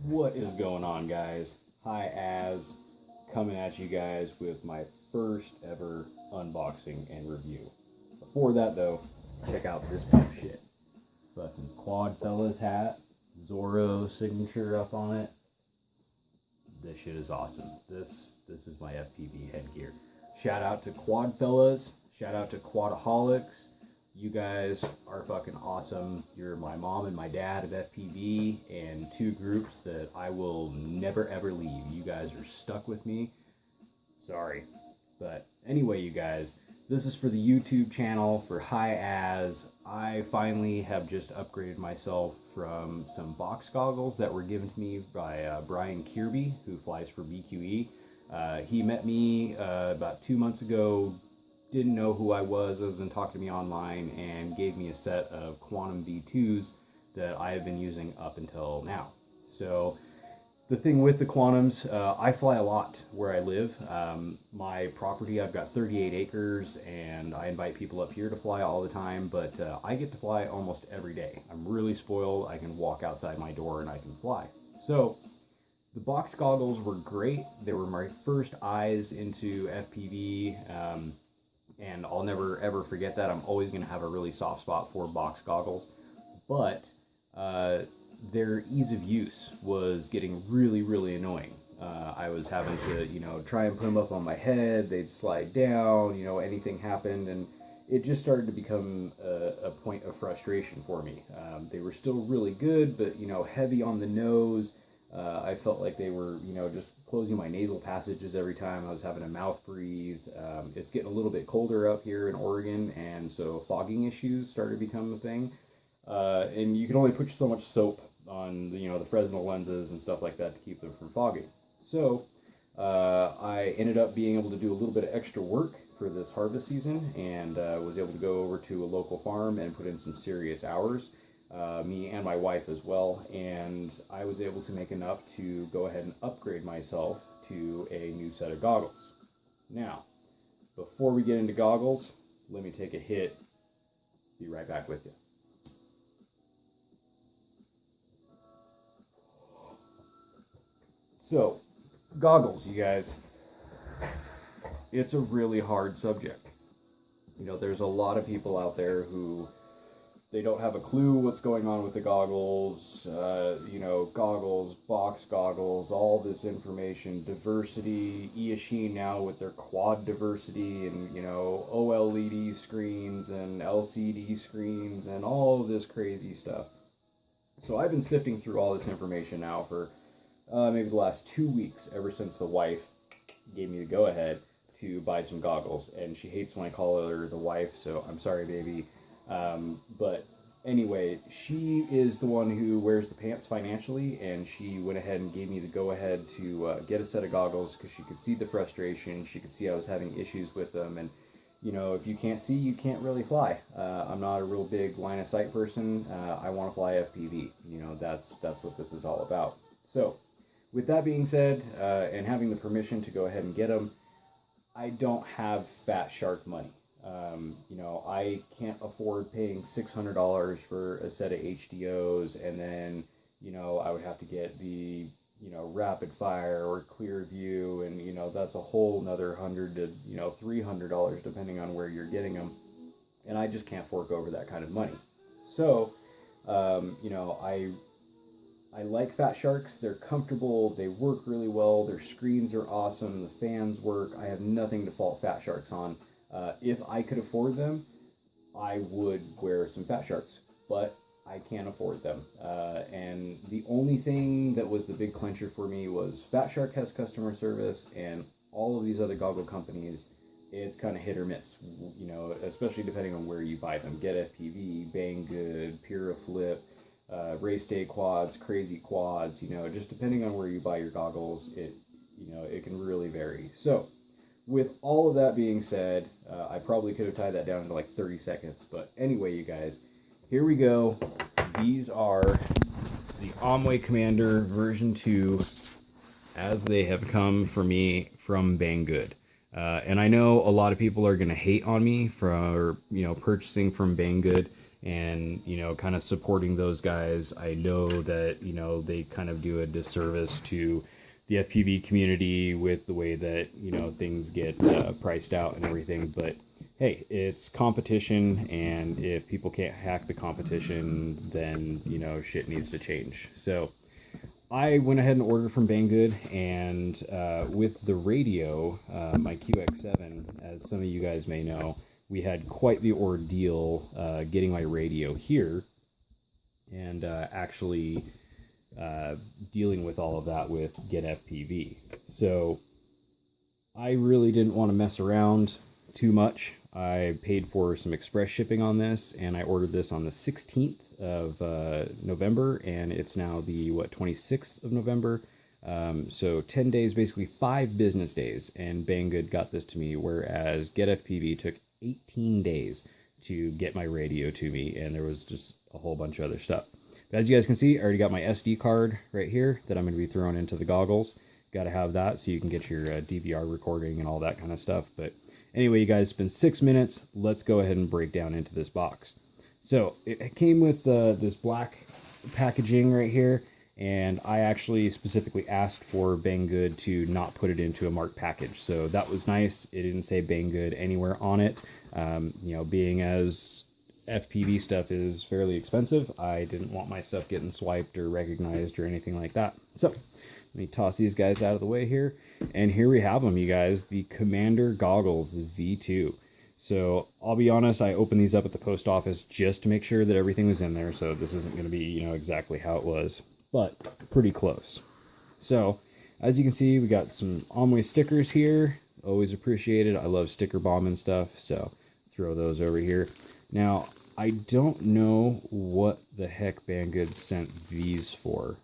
What is going on, guys? Hi, coming at you guys with my first ever unboxing and review. Before that, though, check out this piece of shit. Fucking Quad Fellas hat, Zorro signature up on it. This shit is awesome. This is my FPV headgear. Shout out to Quad Fellas. Shout out to Quadaholics. You guys are fucking awesome. You're my mom and my dad of FPV, and two groups that I will never ever leave. You guys are stuck with me. Sorry. But anyway, you guys, this is for the YouTube channel for I finally have just upgraded myself from some box goggles that were given to me by Brian Kirby, who flies for BQE. He met me about 2 months ago. Didn't know who I was other than talking to me online, and gave me a set of Quantum V2s that I have been using up until now. So the thing with the Quantums, I fly a lot where I live. My property, I've got 38 acres, and I invite people up here to fly all the time, but I get to fly almost every day. I'm really spoiled. I can walk outside my door and I can fly. So the box goggles were great. They were my first eyes into FPV. And I'll never ever forget that. I'm always going to have a really soft spot for box goggles, but their ease of use was getting really annoying. I was having to, try and put them up on my head. They'd slide down, anything happened, and it just started to become a point of frustration for me. They were still really good, but, heavy on the nose. I felt like they were, just closing my nasal passages every time I was having to mouth breathe. It's getting a little bit colder up here in Oregon, and so fogging issues started to become a thing. And you can only put so much soap on the Fresnel lenses and stuff like that to keep them from fogging. So I ended up being able to do a little bit of extra work for this harvest season, and was able to go over to a local farm and put in some serious hours. Me and my wife as well, and I was able to make enough to go ahead and upgrade myself to a new set of goggles. Now, before we get into goggles, let me take a hit. Be right back with you. So, goggles, you guys. It's a really hard subject. There's a lot of people out there who they don't have a clue what's going on with the goggles, goggles, box goggles, all this information, diversity, Eachine now with their quad diversity, and, OLED screens and LCD screens and all of this crazy stuff. So I've been sifting through all this information now for maybe the last 2 weeks, ever since the wife gave me the go-ahead to buy some goggles. And she hates when I call her the wife, so I'm sorry, baby. But anyway, she is the one who wears the pants financially, and she went ahead and gave me the go-ahead to get a set of goggles because she could see the frustration. She could see I was having issues with them, and if you can't see, you can't really fly. I'm not a real big line of sight person. I want to fly FPV. That's what this is all about. So with that being said, and having the permission to go ahead and get them, I don't have fat shark money. I can't afford paying $600 for a set of HDOs, and then, I would have to get the, rapid fire or clear view, and, that's a whole nother $100 to, $300 depending on where you're getting them. And I just can't fork over that kind of money. So, I like Fat Sharks. They're comfortable. They work really well. Their screens are awesome. The fans work. I have nothing to fault Fat Sharks on. If I could afford them, I would wear some Fat Sharks, but I can't afford them. And the only thing that was the big clincher for me was Fat Shark has customer service, and all of these other goggle companies, it's kind of hit or miss, especially depending on where you buy them. Get FPV, Banggood, Puraflip, Race Day Quads, Crazy Quads, just depending on where you buy your goggles, it can really vary. So with all of that being said, I probably could have tied that down into like 30 seconds. But anyway, you guys, here we go. These are the Aomway Commander version 2 as they have come for me from Banggood. And I know a lot of people are going to hate on me for, purchasing from Banggood and, you know, kind of supporting those guys. I know that, you know, they kind of do a disservice to the FPV community with the way that, you know, things get priced out and everything. But hey, it's competition, and if people can't hack the competition, then, you know, shit needs to change. So I went ahead and ordered from Banggood, and with the radio, my QX7, as some of you guys may know, we had quite the ordeal getting my radio here, and actually dealing with all of that with Get FPV. So I really didn't want to mess around too much. I paid for some express shipping on this, and I ordered this on the 16th of November, and it's now the 26th of November. So 10 days, basically 5 business days, and Banggood got this to me, whereas Get FPV took 18 days to get my radio to me, and there was just a whole bunch of other stuff. But as you guys can see, I already got my SD card right here that I'm going to be throwing into the goggles. Got to have that so you can get your DVR recording and all that kind of stuff. But anyway, you guys, it's been 6 minutes. Let's go ahead and break down into this box. So it came with this black packaging right here, and I actually specifically asked for Banggood to not put it into a marked package. So that was nice. It didn't say Banggood anywhere on it. You know, being as FPV stuff is fairly expensive, I didn't want my stuff getting swiped or recognized or anything like that. So let me toss these guys out of the way here. And here we have them, you guys, the Commander Goggles V2. So I'll be honest, I opened these up at the post office just to make sure that everything was in there. So this isn't going to be, you know, exactly how it was, but pretty close. So as you can see, we got some Aomway stickers here. Always appreciated. I love sticker bomb and stuff. So throw those over here. Now, I don't know what the heck Banggood sent these for.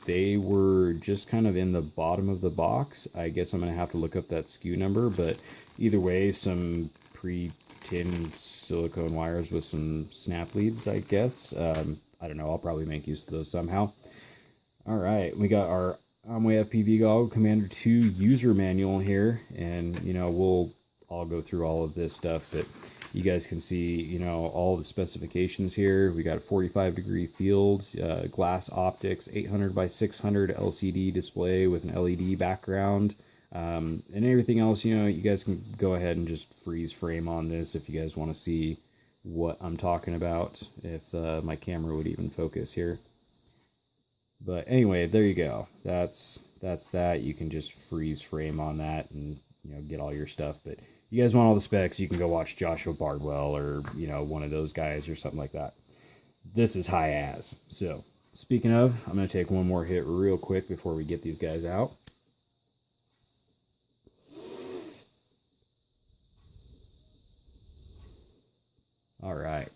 They were just kind of in the bottom of the box. I guess I'm going to have to look up that SKU number, but either way, some pre-tinned silicone wires with some snap leads, I guess. I don't know, I'll probably make use of those somehow. All right, we got our Aomway FPV Goggle Commander 2 user manual here, and, you know, I'll go through all of this stuff, but you guys can see, you know, all the specifications here. We got a 45-degree field, glass optics, 800 by 600 LCD display with an LED background, and everything else, you know, you guys can go ahead and just freeze frame on this if you guys want to see what I'm talking about, if my camera would even focus here. But anyway, there you go. That's that. You can just freeze frame on that and, you know, get all your stuff. But you guys want all the specs, you can go watch Joshua Bardwell or, you know, one of those guys or something like that. This is high as. So, speaking of, I'm going to take one more hit real quick before we get these guys out. All right.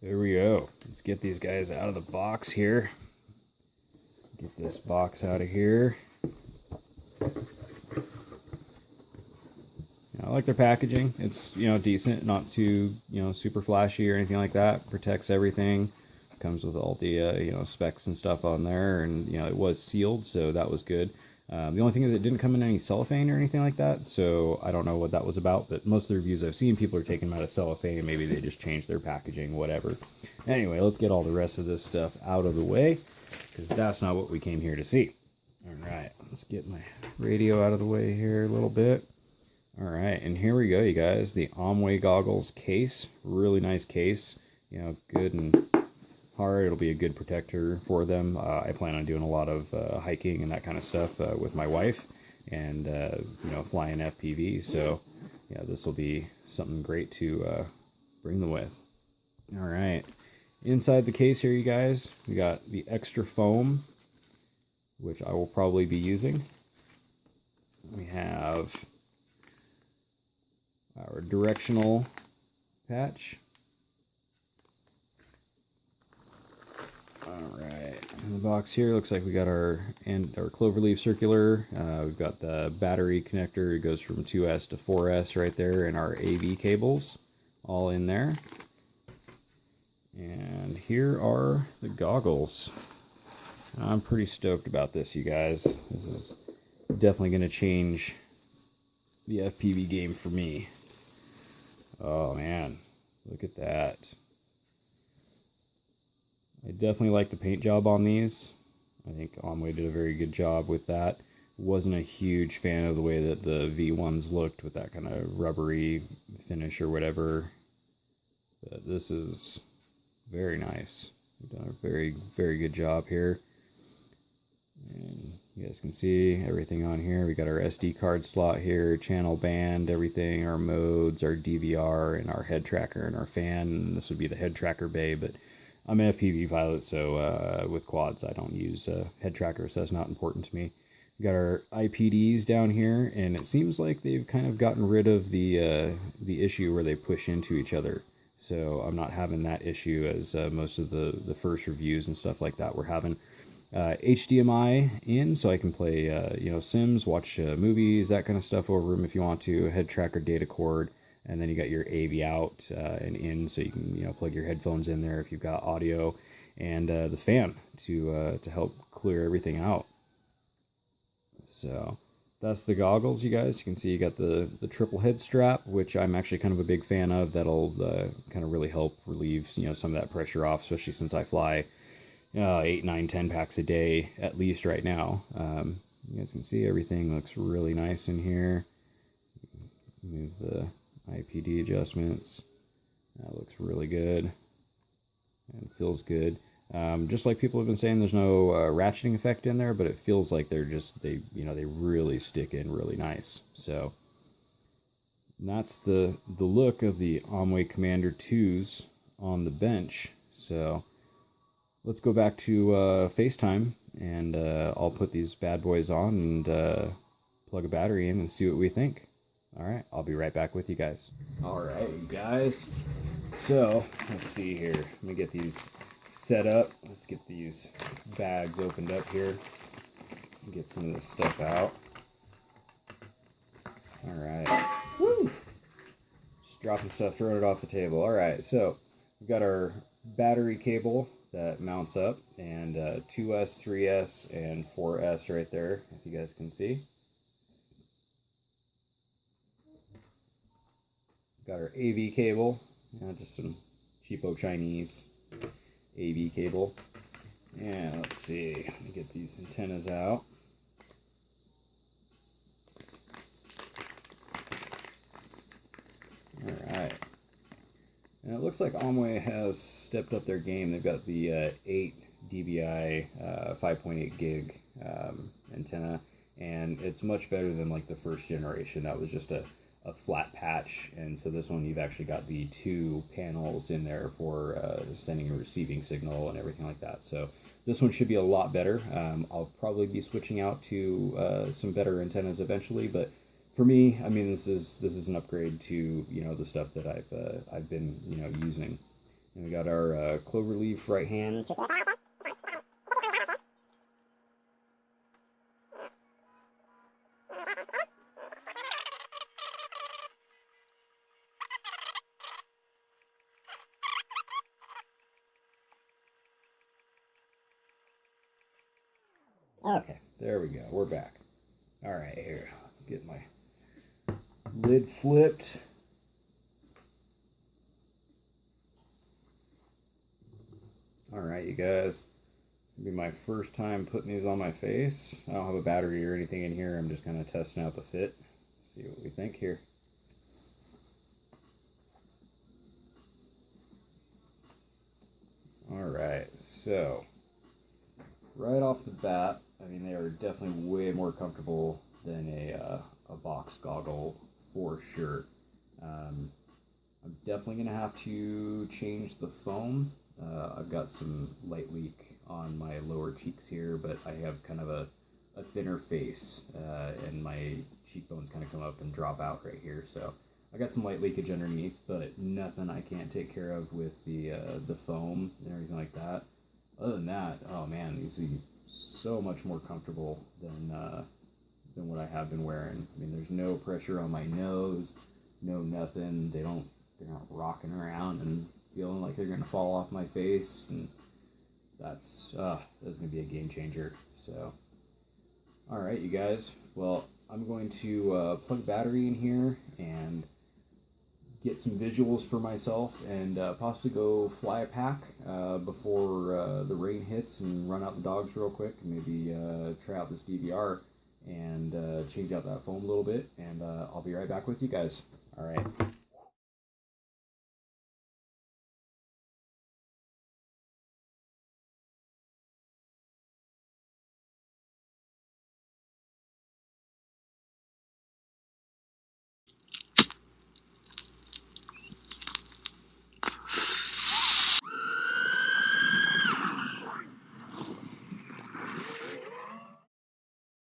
Here we go. Let's get these guys out of the box here. Get this box out of here. I like their packaging. It's, you know, decent, not too, you know, super flashy or anything like that. Protects everything. Comes with all the, you know, specs and stuff on there, and, you know, it was sealed, so that was good. The only thing is it didn't come in any cellophane or anything like that, so I don't know what that was about, but most of the reviews I've seen, people are taking them out of cellophane. Maybe they just changed their packaging, whatever. Anyway, let's get all the rest of this stuff out of the way, because that's not what we came here to see. All right, let's get my radio out of the way here a little bit. All right, and here we go, you guys. The Aomway Goggles case. Really nice case. You know, good and hard. It'll be a good protector for them. I plan on doing a lot of hiking and that kind of stuff with my wife, and you know, flying FPV. So yeah, this will be something great to bring them with. All right, inside the case here, you guys, we got the extra foam, which I will probably be using. We have our directional patch. All right, in the box here, looks like we got our cloverleaf circular. We've got the battery connector. It goes from 2S to 4S right there, and our AV cables all in there. And here are the goggles. I'm pretty stoked about this, you guys. This is definitely going to change the FPV game for me. Oh man, Look at that. I definitely like the paint job on these. I think Aomway did a very good job with that. Wasn't a huge fan of the way that the V1s looked with that kind of rubbery finish or whatever. But this is very nice. We've done a very, very good job here. And you guys can see everything on here. We got our SD card slot here, channel band, everything, our modes, our DVR, and our head tracker and our fan. And this would be the head tracker bay, but I'm an FPV pilot, so with quads I don't use a head tracker, so that's not important to me. We got our IPDs down here, and it seems like they've kind of gotten rid of the issue where they push into each other. So I'm not having that issue as most of the first reviews and stuff like that we're having. HDMI in, so I can play Sims, watch movies, that kind of stuff over them if you want to. Head tracker, data cord, and then you got your AV out and in, so you can plug your headphones in there if you've got audio, and the fan to help clear everything out. So that's the goggles, you guys. You can see you got the triple head strap, which I'm actually kind of a big fan of. That'll kind of really help relieve some of that pressure off, especially since I fly 8, 9, 10 packs a day at least right now. You guys can see everything looks really nice in here. Move the IPD adjustments. That looks really good and feels good. Just like people have been saying, there's no ratcheting effect in there, but it feels like they really stick in really nice. So that's the look of the Aomway Commander 2s on the bench. So let's go back to FaceTime, and I'll put these bad boys on and plug a battery in and see what we think. All right, I'll be right back with you guys. All right, you guys. So let's see here. Let me get these set up. Let's get these bags opened up here. Get some of this stuff out. All right. Woo! Just dropping stuff, throwing it off the table. All right, so we've got our battery cable that mounts up, and 2S, 3S, and 4S right there, if you guys can see. Got our AV cable, just some cheapo Chinese AV cable. And let's see, let me get these antennas out. Alright. And it looks like Aomway has stepped up their game. They've got the 8 dBi 5.8 gig antenna, and it's much better than like the first generation. That was just a flat patch, and so this one you've actually got the 2 panels in there for sending and receiving signal and everything like that. So this one should be a lot better. I'll probably be switching out to some better antennas eventually, but for me, I mean, this is an upgrade to the stuff that I've been using. And we got our cloverleaf right hand. Okay, there we go. We're back. All right, here. Let's get my lid flipped. All right, you guys. It's gonna be my first time putting these on my face. I don't have a battery or anything in here. I'm just kind of testing out the fit. See what we think here. All right, so right off the bat, I mean, they are definitely way more comfortable than a box goggle for sure. I'm definitely going to have to change the foam. I've got some light leak on my lower cheeks here, but I have kind of a thinner face, and my cheekbones kind of come up and drop out right here. So I got some light leakage underneath, but nothing I can't take care of with the foam and everything like that. Other than that, oh man, these are so much more comfortable than what I have been wearing. I mean, there's no pressure on my nose, no nothing. They're not rocking around and feeling like they're gonna fall off my face, and that's gonna be a game changer. So, all right, you guys. Well, I'm going to plug battery in here and get some visuals for myself and possibly go fly a pack before the rain hits and run out the dogs real quick and maybe try out this DVR and change out that foam a little bit, and I'll be right back with you guys. All right.